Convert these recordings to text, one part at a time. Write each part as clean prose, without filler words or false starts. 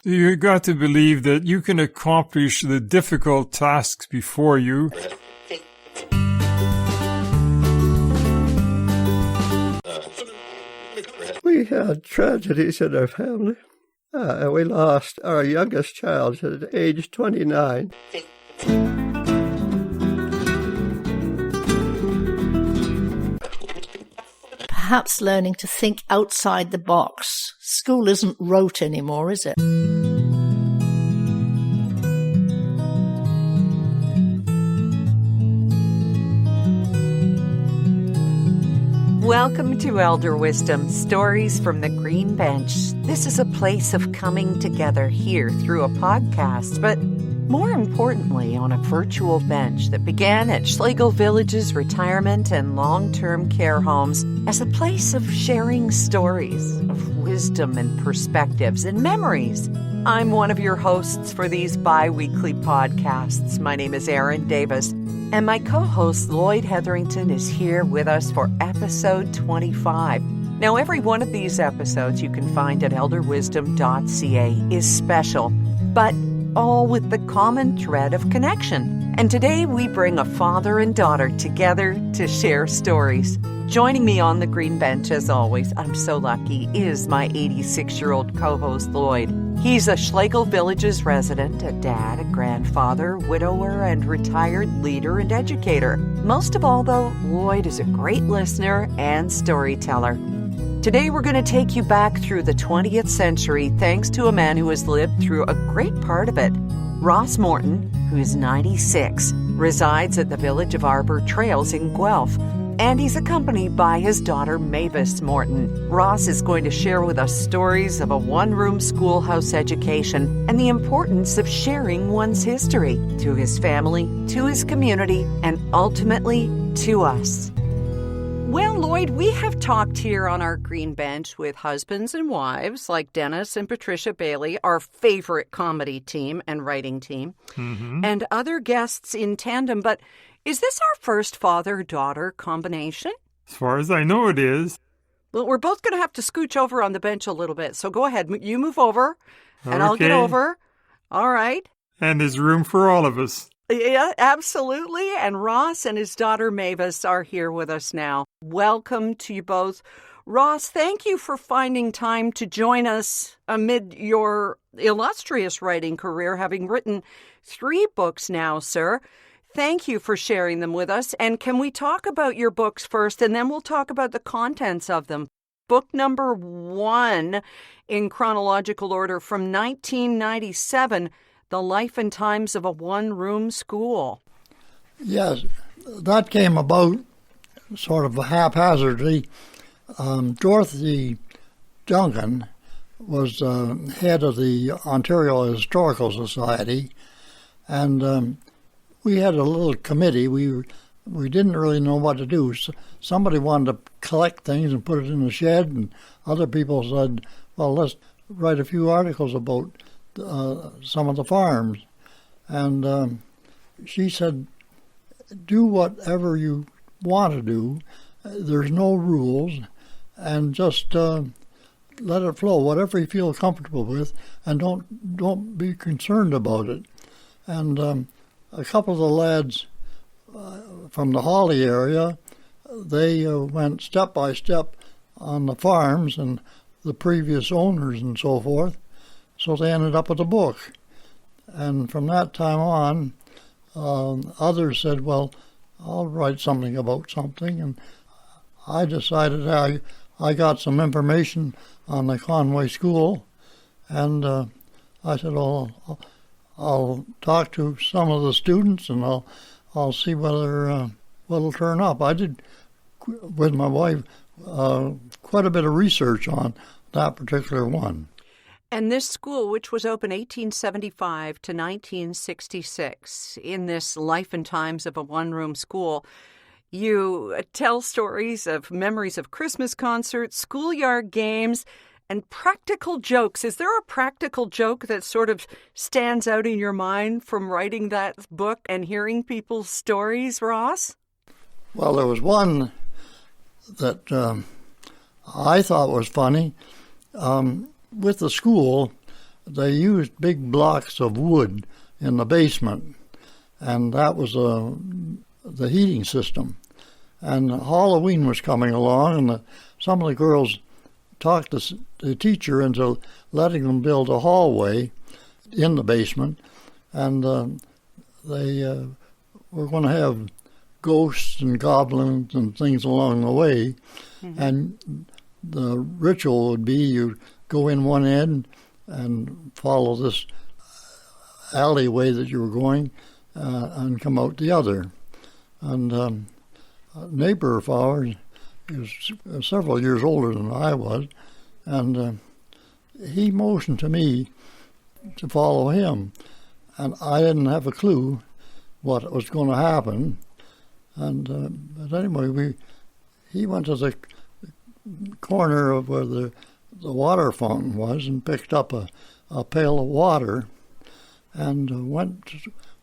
You got to believe that you can accomplish the difficult tasks before you. We had tragedies in our family. We lost our youngest child at age 29. Perhaps learning to think outside the box. School isn't rote anymore, is it? Welcome to Elder Wisdom, Stories from the Green Bench. This is a place of coming together here through a podcast, but more importantly, on a virtual bench that began at Schlegel Village's retirement and long-term care homes as a place of sharing stories of wisdom and perspectives and memories. I'm one of your hosts for these bi-weekly podcasts. My name is Erin Davis, and my co-host Lloyd Hetherington is here with us for episode 25. Now, every one of these episodes you can find at elderwisdom.ca is special, but all with the common thread of connection. And today we bring a father and daughter together to share stories. Joining me on the green bench, as always, I'm so lucky, is my 86-year-old co-host Lloyd. He's a Schlegel Village's resident, a dad, a grandfather, widower, and retired leader and educator. Most of all, though, Lloyd is a great listener and storyteller. Today we're going to take you back through the 20th century thanks to a man who has lived through a great part of it. Ross Morton, who is 96, resides at the village of Arbor Trails in Guelph, and he's accompanied by his daughter Mavis Morton. Ross is going to share with us stories of a one-room schoolhouse education and the importance of sharing one's history to his family, to his community, and ultimately to us. Well, Lloyd, we have talked here on our green bench with husbands and wives like Dennis and Patricia Bailey, our favorite comedy team and writing team, and other guests in tandem. But is this our first father-daughter combination? As far as I know, it is. Well, we're both going to have to scooch over on the bench a little bit. So go ahead. You move over, and I'll get over. All right. And there's room for all of us. Yeah, absolutely. And Ross and his daughter Mavis are here with us now. Welcome to you both. Ross, thank you for finding time to join us amid your illustrious writing career, having written 3 books now, sir. Thank you for sharing them with us. And can we talk about your books first, and then we'll talk about the contents of them? Book number 1, in chronological order, from 1997, The Life and Times of a One-Room School. Yes, that came about sort of haphazardly. Dorothy Duncan was head of the Ontario Historical Society, and we had a little committee. We didn't really know what to do. So somebody wanted to collect things and put it in the shed, and other people said, well, let's write a few articles about some of the farms. And she said, do whatever you want to do. There's no rules, and just let it flow, whatever you feel comfortable with, and don't be concerned about it. And a couple of the lads from the Hawley area, they went step by step on the farms and the previous owners and so forth, so they ended up with a book. And from that time on, others said, well, I'll write something about something. And I decided I got some information on the Conway School, and I said, oh, I'll talk to some of the students, and I'll see whether what'll turn up. I did, with my wife, quite a bit of research on that particular one. And this school, which was open 1875 to 1966, in this Life and Times of a One-Room School, you tell stories of memories of Christmas concerts, schoolyard games, and practical jokes. Is there a practical joke that sort of stands out in your mind from writing that book and hearing people's stories, Ross? Well, there was one that I thought was funny. With the school, they used big blocks of wood in the basement, and that was the heating system. And Halloween was coming along, and some of the girls talked the teacher into letting them build a hallway in the basement, and they were going to have ghosts and goblins and things along the way. Mm-hmm. And the ritual would be you go in one end and follow this alleyway that you were going and come out the other. And a neighbor of ours, he was several years older than I was, and he motioned to me to follow him. And I didn't have a clue what was going to happen. And but anyway, he went to the corner of where the water fountain was and picked up a pail of water, and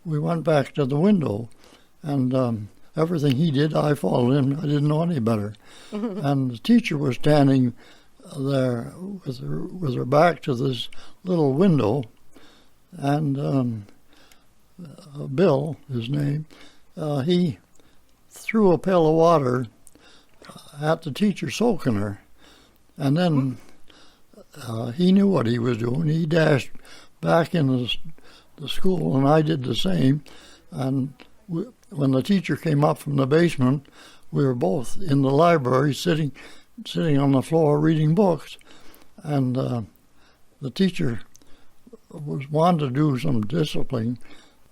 we went back to the window, and everything he did, I followed him. I didn't know any better. And the teacher was standing there with her back to this little window, and Bill, his name, he threw a pail of water at the teacher, soaking her. And then he knew what he was doing. He dashed back into the school, and I did the same. And when the teacher came up from the basement, we were both in the library sitting on the floor reading books. And the teacher wanted to do some discipline,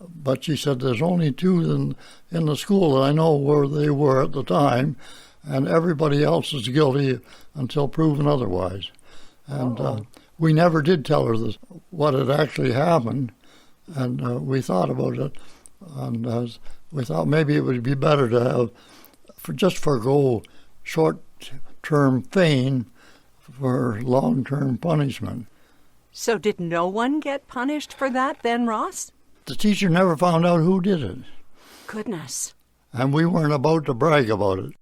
but she said there's only two in the school that I know where they were at the time, and everybody else is guilty until proven otherwise. And we never did tell her what had actually happened, and we thought about it, and we thought maybe it would be better to have just forgo short-term pain for long-term punishment. So did no one get punished for that then, Ross? The teacher never found out who did it. Goodness. And we weren't about to brag about it.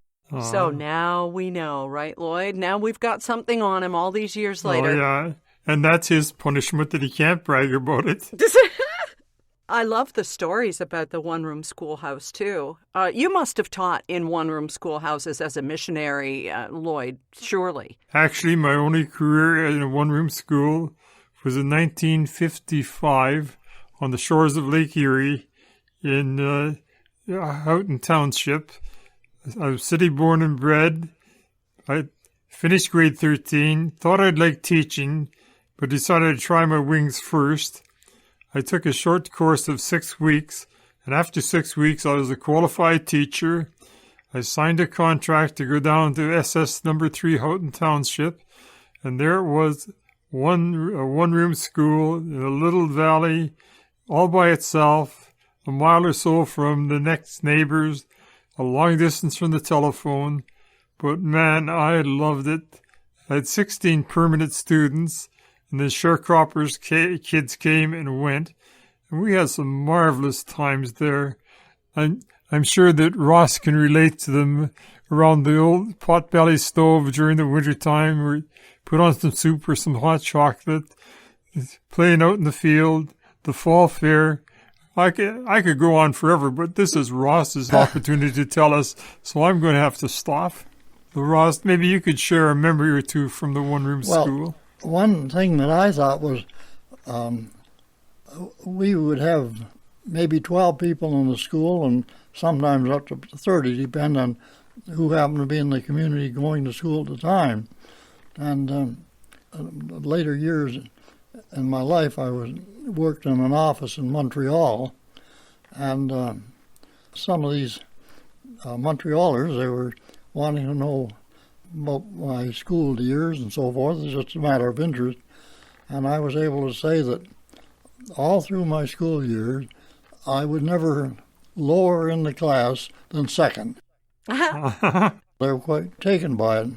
So now we know, right, Lloyd? Now we've got something on him all these years later. Oh, yeah. And that's his punishment, that he can't brag about it. I love the stories about the one-room schoolhouse, too. You must have taught in one-room schoolhouses as a missionary, Lloyd, surely. Actually, my only career in a one-room school was in 1955 on the shores of Lake Erie in Houghton Township. I was city-born and bred. I finished grade 13, thought I'd like teaching, but decided to try my wings first. I took a short course of 6 weeks, and after 6 weeks I was a qualified teacher. I signed a contract to go down to SS number 3 Houghton Township, and there it was, a one-room school in a little valley, all by itself, a mile or so from the next neighbors, a long distance from the telephone. But man, I loved it. I had 16 permanent students, and the sharecroppers kids came and went, and we had some marvelous times there. I'm sure that Ross can relate to them around the old pot-belly stove during the winter time, where you put on some soup or some hot chocolate, playing out in the field, the fall fair. I could go on forever, but this is Ross's opportunity to tell us, so I'm going to have to stop. So Ross, maybe you could share a memory or two from the one-room school. One thing that I thought was we would have maybe 12 people in the school, and sometimes up to 30, depending on who happened to be in the community going to school at the time. And later years in my life, I worked in an office in Montreal, and some of these Montrealers, they were wanting to know about my school years and so forth. It's just a matter of interest. And I was able to say that all through my school years, I would never lower in the class than second. They were quite taken by it.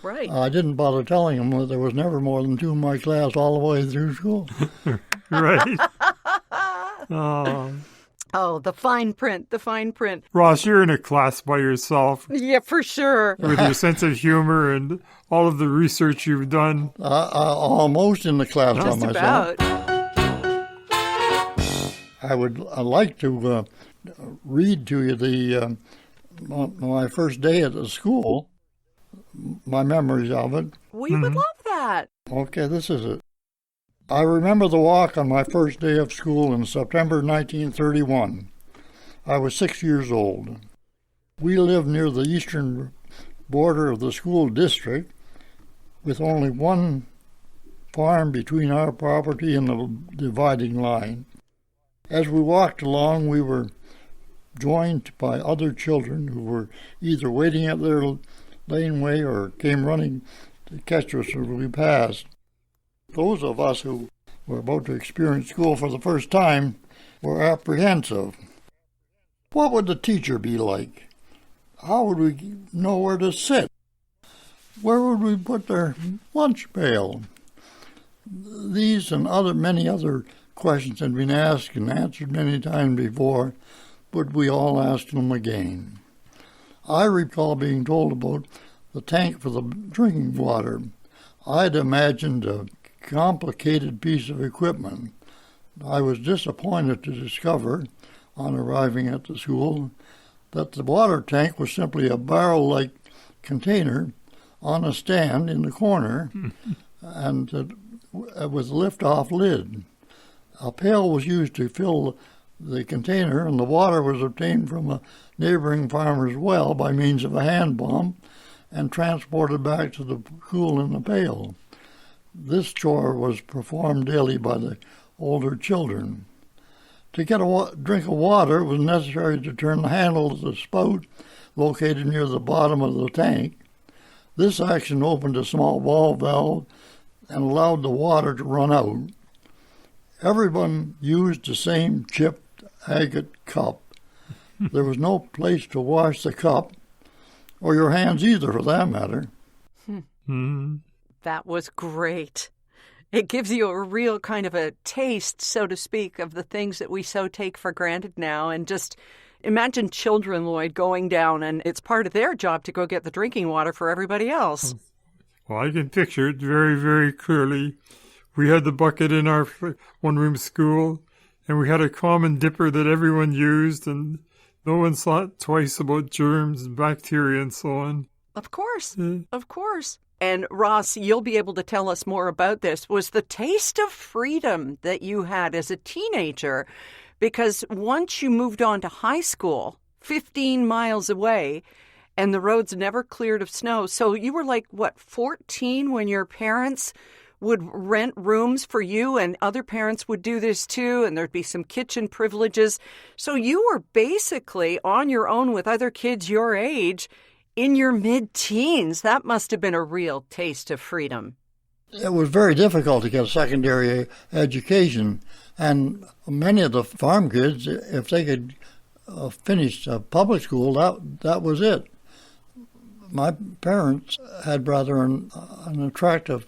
Right. I didn't bother telling them that there was never more than 2 in my class all the way through school. Right. Oh. Oh, the fine print, the fine print. Ross, you're in a class by yourself Yeah, for sure. with your sense of humor and all of the research you've done. Almost in the class by Just myself. about. I'd like to read to you my first day at the school, my memories of it. We would love that. Okay, this is it. I remember the walk on my first day of school in September 1931. I was 6 years old. We lived near the eastern border of the school district, with only one farm between our property and the dividing line. As we walked along, we were joined by other children who were either waiting at their laneway or came running to catch us as we passed. Those of us who were about to experience school for the first time were apprehensive. What would the teacher be like? How would we know where to sit? Where would we put their lunch pail? These and many other questions had been asked and answered many times before, but we all asked them again. I recall being told about the tank for the drinking water. I'd imagined a complicated piece of equipment. I was disappointed to discover, on arriving at the school, that the water tank was simply a barrel-like container on a stand in the corner and with a lift-off lid. A pail was used to fill the container, and the water was obtained from a neighboring farmer's well by means of a hand pump and transported back to the school in the pail. This chore was performed daily by the older children. To get a drink of water, it was necessary to turn the handle of the spout located near the bottom of the tank. This action opened a small valve and allowed the water to run out. Everyone used the same chipped agate cup. There was no place to wash the cup, or your hands either, for that matter. That was great. It gives you a real kind of a taste, so to speak, of the things that we so take for granted now. And just imagine children, Lloyd, going down, and it's part of their job to go get the drinking water for everybody else. Well, I can picture it very, very clearly. We had the bucket in our one-room school, and we had a common dipper that everyone used, and no one thought twice about germs and bacteria and so on. Of course, of course. And Ross, you'll be able to tell us more about this. Was the taste of freedom that you had as a teenager, because once you moved on to high school, 15 miles away, and the roads never cleared of snow. So you were like, 14 when your parents would rent rooms for you, and other parents would do this too, and there'd be some kitchen privileges. So you were basically on your own with other kids your age in your mid-teens. That must have been a real taste of freedom. It was very difficult to get a secondary education, and many of the farm kids, if they could finish public school, that was it. My parents had rather an attractive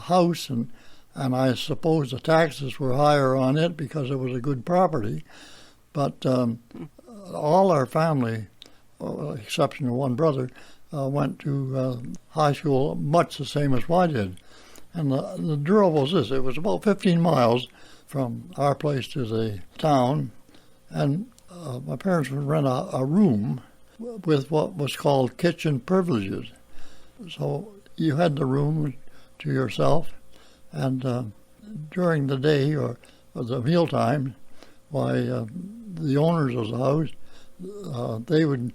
house, and I suppose the taxes were higher on it because it was a good property. But all our family, exception of one brother, went to high school much the same as I did. And the drill was this: it was about 15 miles from our place to the town, and my parents would rent a room with what was called kitchen privileges. So you had the room to yourself, and during the day or the mealtime, the owners of the house, they would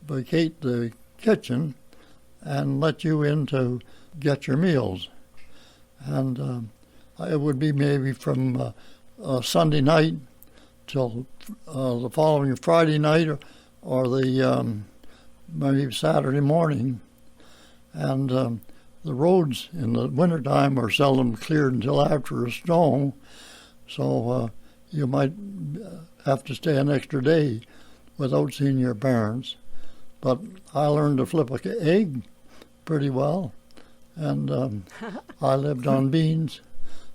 vacate the kitchen and let you in to get your meals. And it would be maybe from Sunday night till the following Friday night or the maybe Saturday morning. And the roads in the wintertime are seldom cleared until after a snow, so you might have to stay an extra day without seeing your parents. But I learned to flip an egg pretty well, and I lived on beans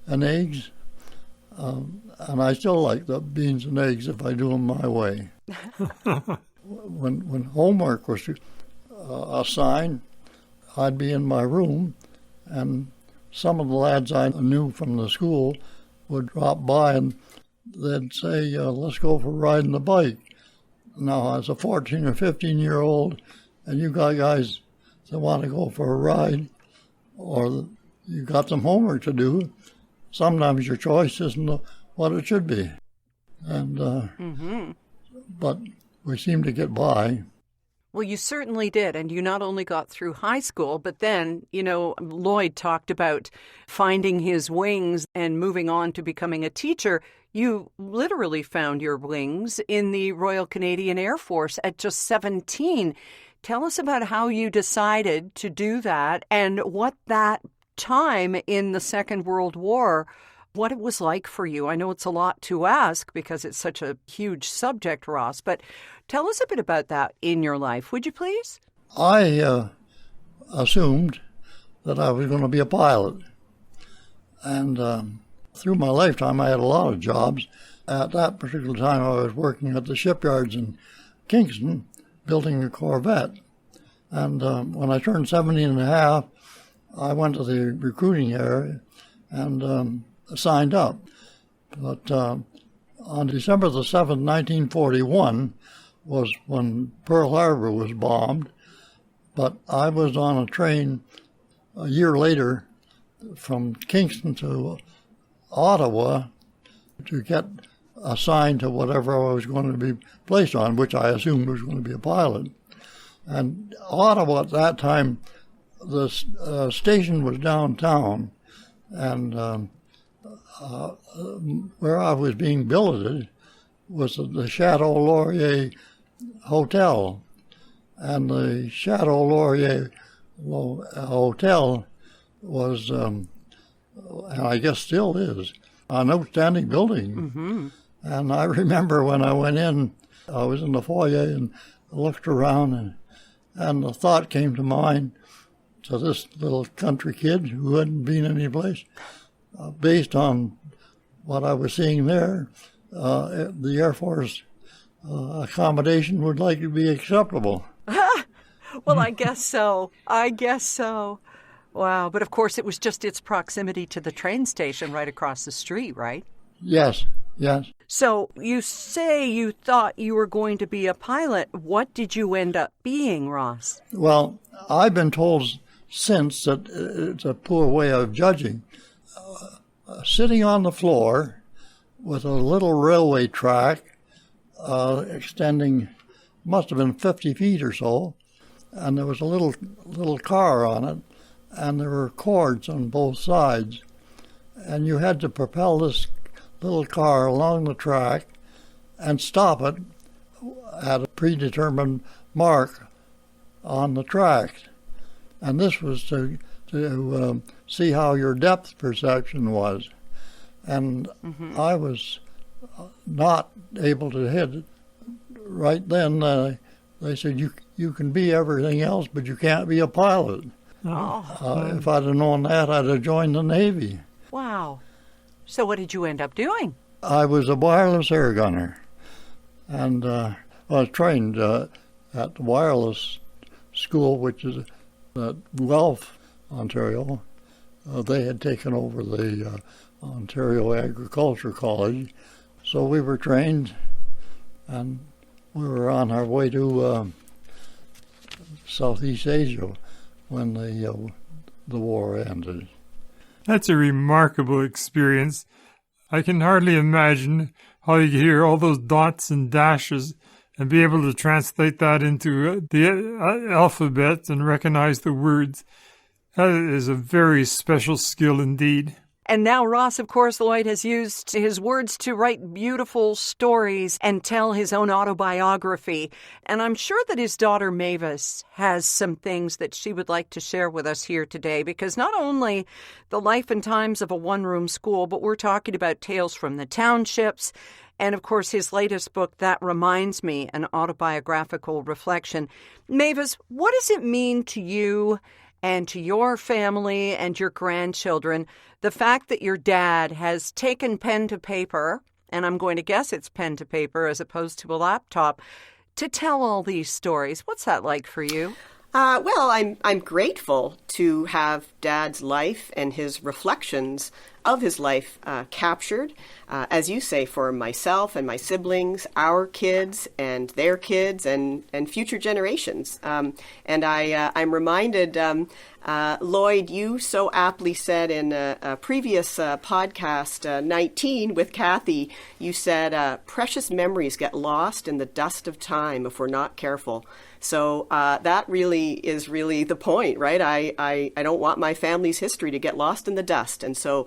and eggs, And I still like the beans and eggs if I do them my way. When homework was assigned, I'd be in my room, and some of the lads I knew from the school would drop by and they'd say, let's go for riding the bike. Now, as a 14 or 15-year-old, and you got guys that want to go for a ride, or you got some homework to do, sometimes your choice isn't what it should be. And but we seem to get by. Well, you certainly did. And you not only got through high school, but then, Lloyd talked about finding his wings and moving on to becoming a teacher. You literally found your wings in the Royal Canadian Air Force at just 17. Tell us about how you decided to do that and what that time in the Second World War, what it was like for you. I know it's a lot to ask because it's such a huge subject, Ross, but tell us a bit about that in your life, would you please? I assumed that I was going to be a pilot. And through my lifetime, I had a lot of jobs. At that particular time, I was working at the shipyards in Kingston, building a Corvette. And when I turned 17 and a half, I went to the recruiting area and signed up. But on December the 7th, 1941, was when Pearl Harbor was bombed. But I was on a train a year later from Kingston to Ottawa to get assigned to whatever I was going to be placed on, which I assumed was going to be a pilot. And Ottawa at that time, the station was downtown, and where I was being billeted was at the Chateau Laurier Hotel. And the Chateau Laurier Hotel was, and I guess still is, an outstanding building. Mm-hmm. And I remember when I went in, I was in the foyer and looked around, and the thought came to mind to this little country kid who hadn't been any place. Based on what I was seeing there, the Air Force accommodation would likely be acceptable. Well, I guess so. Wow. But of course, it was just its proximity to the train station right across the street, right? Yes. So you say you thought you were going to be a pilot. What did you end up being, Ross? Well, I've been told since that it's a poor way of judging. Sitting on the floor with a little railway track extending, must have been 50 feet or so, and there was a little car on it, and there were cords on both sides, and you had to propel this little car along the track and stop it at a predetermined mark on the track. And this was to see how your depth perception was. And I was not able to hit it. Right then, they said, you can be everything else, but you can't be a pilot. If I'd have known that, I'd have joined the Navy. Wow. So what did you end up doing? I was a wireless air gunner. And I was trained at the wireless school, which is at Guelph, Ontario. They had taken over the Ontario Agriculture College. So we were trained, and we were on our way to Southeast Asia when the war ended. That's a remarkable experience. I can hardly imagine how you could hear all those dots and dashes and be able to translate that into the alphabet and recognize the words. That is a very special skill indeed. And now Ross, of course, Lloyd has used his words to write beautiful stories and tell his own autobiography. And I'm sure that his daughter Mavis has some things that she would like to share with us here today, because not only the life and times of a one-room school, but we're talking about tales from the townships. And, of course, his latest book, That Reminds Me, an autobiographical reflection. Mavis, what does it mean to you and to your family and your grandchildren, the fact that your dad has taken pen to paper, and I'm going to guess it's pen to paper as opposed to a laptop, to tell all these stories. What's that like for you? Well, I'm grateful to have Dad's life and his reflections of his life captured, as you say, for myself and my siblings, our kids and their kids and future generations. And I'm reminded, Lloyd, you so aptly said in a previous podcast, 19 with Kathy, you said, precious memories get lost in the dust of time if we're not careful. So that really is the point, right? I don't want my family's history to get lost in the dust. And so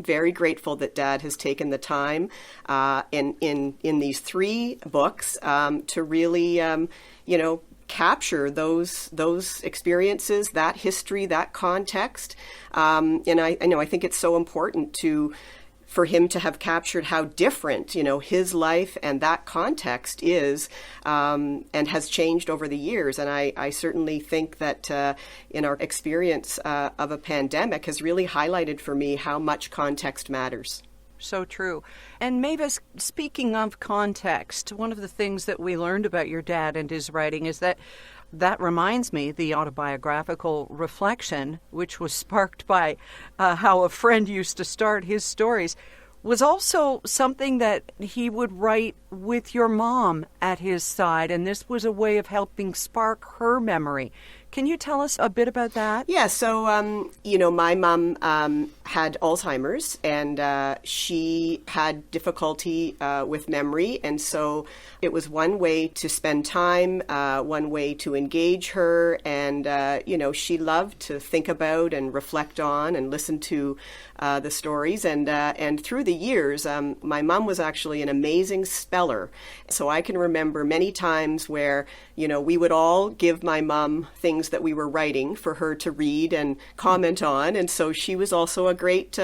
very grateful that Dad has taken the time in these 3 books to really, capture those experiences, that history, that context. And I think it's so important for him to have captured how different, his life and that context is, and has changed over the years. And I certainly think that in our experience of a pandemic has really highlighted for me how much context matters. So true. And Mavis, speaking of context, one of the things that we learned about your dad and his writing is that reminds me, the autobiographical reflection, which was sparked by how a friend used to start his stories, was also something that he would write with your mom at his side. And this was a way of helping spark her memory. Can you tell us a bit about that? Yeah, so, my mom had Alzheimer's, and she had difficulty with memory. And so it was one way to spend time, one way to engage her. And, she loved to think about and reflect on and listen to the stories. And through the years, my mom was actually an amazing speller. So I can remember many times where, we would all give my mom things that we were writing for her to read and comment on. And so she was also a great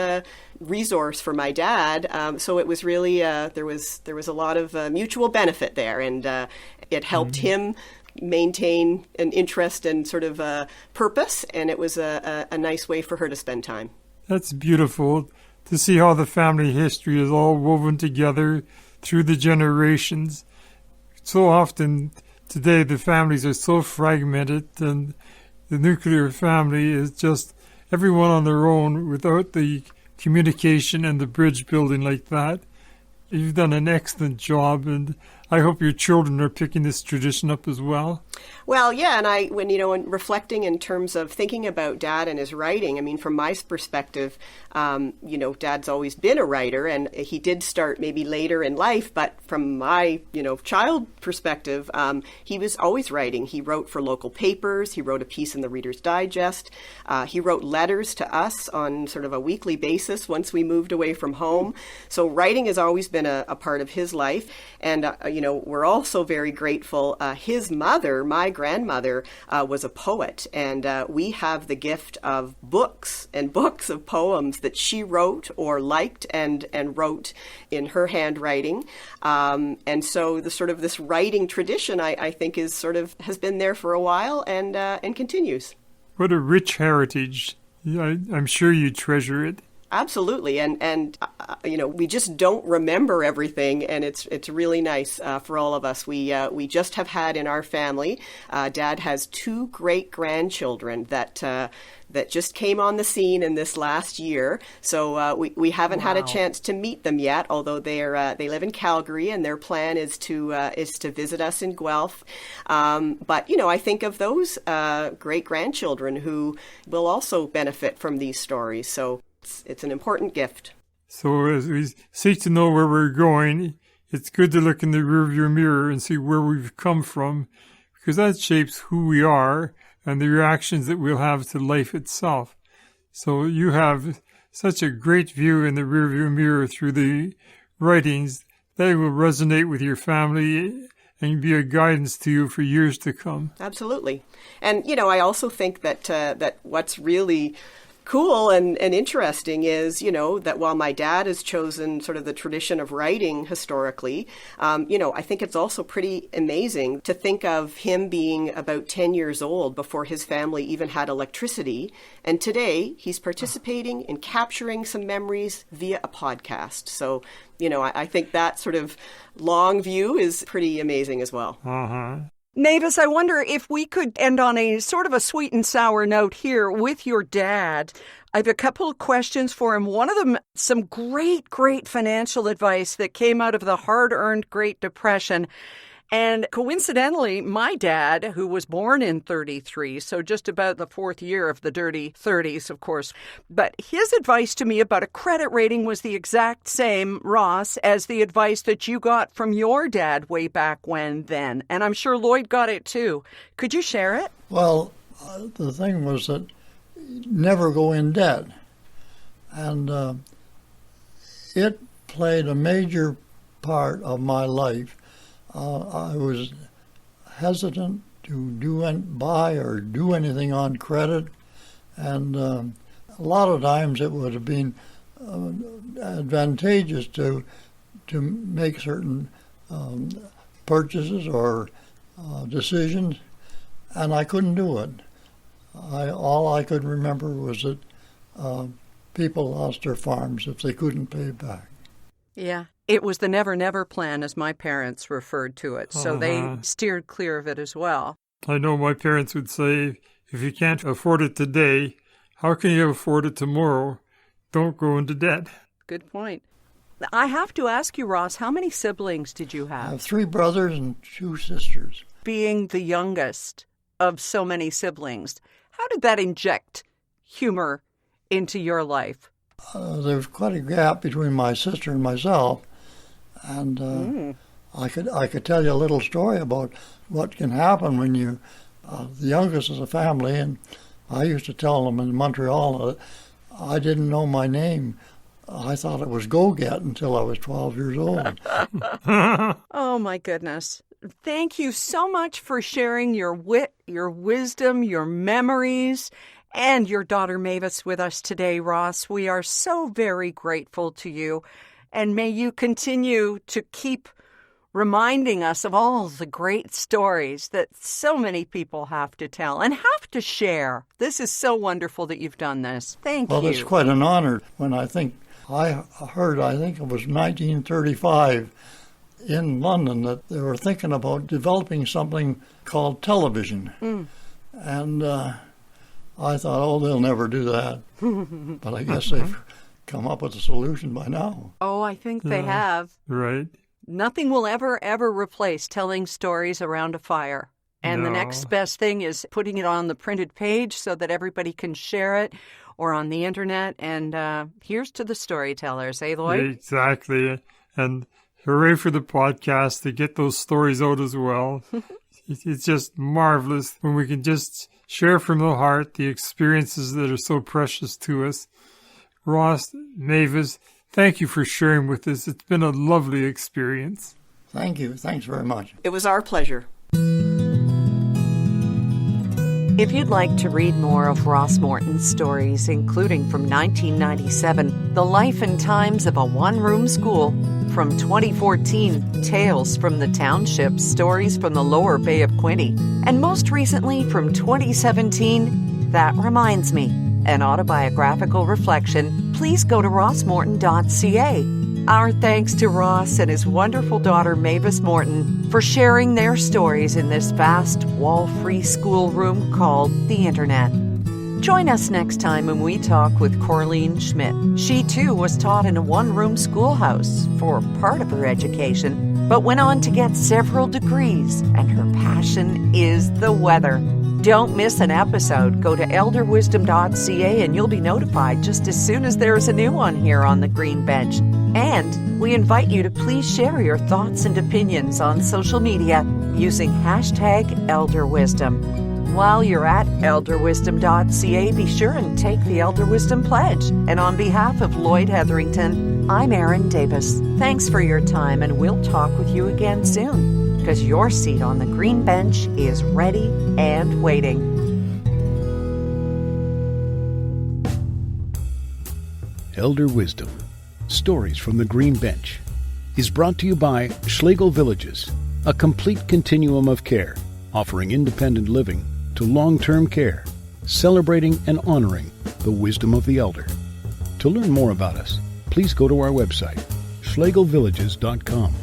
resource for my dad. So it was really, there was a lot of mutual benefit there. And it helped him maintain an interest and sort of purpose. And it was a nice way for her to spend time. That's beautiful to see how the family history is all woven together through the generations. So often today the families are so fragmented, and the nuclear family is just everyone on their own without the communication and the bridge building like that. You've done an excellent job, and I hope your children are picking this tradition up as well. Well, yeah, and when reflecting in terms of thinking about Dad and his writing, I mean, from my perspective, Dad's always been a writer, and he did start maybe later in life, but from my, child perspective, he was always writing. He wrote for local papers. He wrote a piece in the Reader's Digest. He wrote letters to us on sort of a weekly basis once we moved away from home. So writing has always been a part of his life. And, we're also very grateful. His mother, my grandmother, was a poet, and we have the gift of books and books of poems that she wrote or liked and wrote in her handwriting. And so the sort of this writing tradition, I think, is sort of has been there for a while and continues. What a rich heritage. I'm sure you treasure it. Absolutely, and we just don't remember everything, and it's really nice for all of us. We just have had in our family. Dad has 2 great grandchildren that just came on the scene in this last year. So we haven't had a chance to meet them yet, although they live in Calgary, and their plan is to visit us in Guelph. But I think of those great grandchildren who will also benefit from these stories. So it's an important gift. So as we seek to know where we're going, it's good to look in the rearview mirror and see where we've come from, because that shapes who we are and the reactions that we'll have to life itself. So you have such a great view in the rearview mirror through the writings that will resonate with your family and be a guidance to you for years to come. Absolutely. And, I also think that what's really cool and interesting is, that while my dad has chosen sort of the tradition of writing historically, I think it's also pretty amazing to think of him being about 10 years old before his family even had electricity. And today he's participating in capturing some memories via a podcast. So, I think that sort of long view is pretty amazing as well. Uh-huh. Mavis, I wonder if we could end on a sort of a sweet and sour note here with your dad. I have a couple of questions for him. One of them, some great, great financial advice that came out of the hard-earned Great Depression. And coincidentally, my dad, who was born in 33, so just about the fourth year of the dirty 30s, of course, but his advice to me about a credit rating was the exact same, Ross, as the advice that you got from your dad way back when then. And I'm sure Lloyd got it too. Could you share it? Well, the thing was that never go in debt. And it played a major part of my life. I was hesitant to buy or do anything on credit, and a lot of times it would have been advantageous to make certain purchases or decisions, and I couldn't do it. All I could remember was that people lost their farms if they couldn't pay back. Yeah. It was the never, never plan, as my parents referred to it. So they steered clear of it as well. I know my parents would say, if you can't afford it today, how can you afford it tomorrow? Don't go into debt. Good point. I have to ask you, Ross, how many siblings did you have? I have 3 brothers and 2 sisters. Being the youngest of so many siblings, how did that inject humor into your life? There's quite a gap between my sister and myself. And I could tell you a little story about what can happen when you, the youngest of the family, and I used to tell them in Montreal that I didn't know my name. I thought it was Go-Get until I was 12 years old. Oh, my goodness. Thank you so much for sharing your wit, your wisdom, your memories, and your daughter Mavis with us today, Ross. We are so very grateful to you. And may you continue to keep reminding us of all the great stories that so many people have to tell and have to share. This is so wonderful that you've done this. Thank you. Well, it's quite an honor when I think it was 1935 in London that they were thinking about developing something called television. And I thought, they'll never do that. But I guess they've come up with a solution by now. Oh, I think they have. Right. Nothing will ever, ever replace telling stories around a fire. And the next best thing is putting it on the printed page so that everybody can share it or on the internet. And here's to the storytellers, eh, Lloyd? Exactly. And hooray for the podcast to get those stories out as well. It's just marvelous when we can just share from the heart the experiences that are so precious to us. Ross, Mavis, thank you for sharing with us. It's been a lovely experience. Thank you. Thanks very much. It was our pleasure. If you'd like to read more of Ross Morton's stories, including from 1997, The Life and Times of a One-Room School, from 2014, Tales from the Township, Stories from the Lower Bay of Quinte, and most recently from 2017, That Reminds Me, an autobiographical reflection, please go to rossmorton.ca. Our thanks to Ross and his wonderful daughter Mavis Morton for sharing their stories in this vast wall-free schoolroom called the Internet. Join us next time when we talk with Corleen Schmidt. She too was taught in a one-room schoolhouse for part of her education, but went on to get several degrees, and her passion is the weather. Don't miss an episode. Go to elderwisdom.ca and you'll be notified just as soon as there is a new one here on the Green Bench. And we invite you to please share your thoughts and opinions on social media using #ElderWisdom. While you're at elderwisdom.ca, be sure and take the Elder Wisdom Pledge. And on behalf of Lloyd Hetherington, I'm Erin Davis. Thanks for your time, and we'll talk with you again soon, because your seat on the Green Bench is ready and waiting. Elder Wisdom, Stories from the Green Bench, is brought to you by Schlegel Villages, a complete continuum of care, offering independent living to long-term care, celebrating and honoring the wisdom of the elder. To learn more about us, please go to our website, schlegelvillages.com.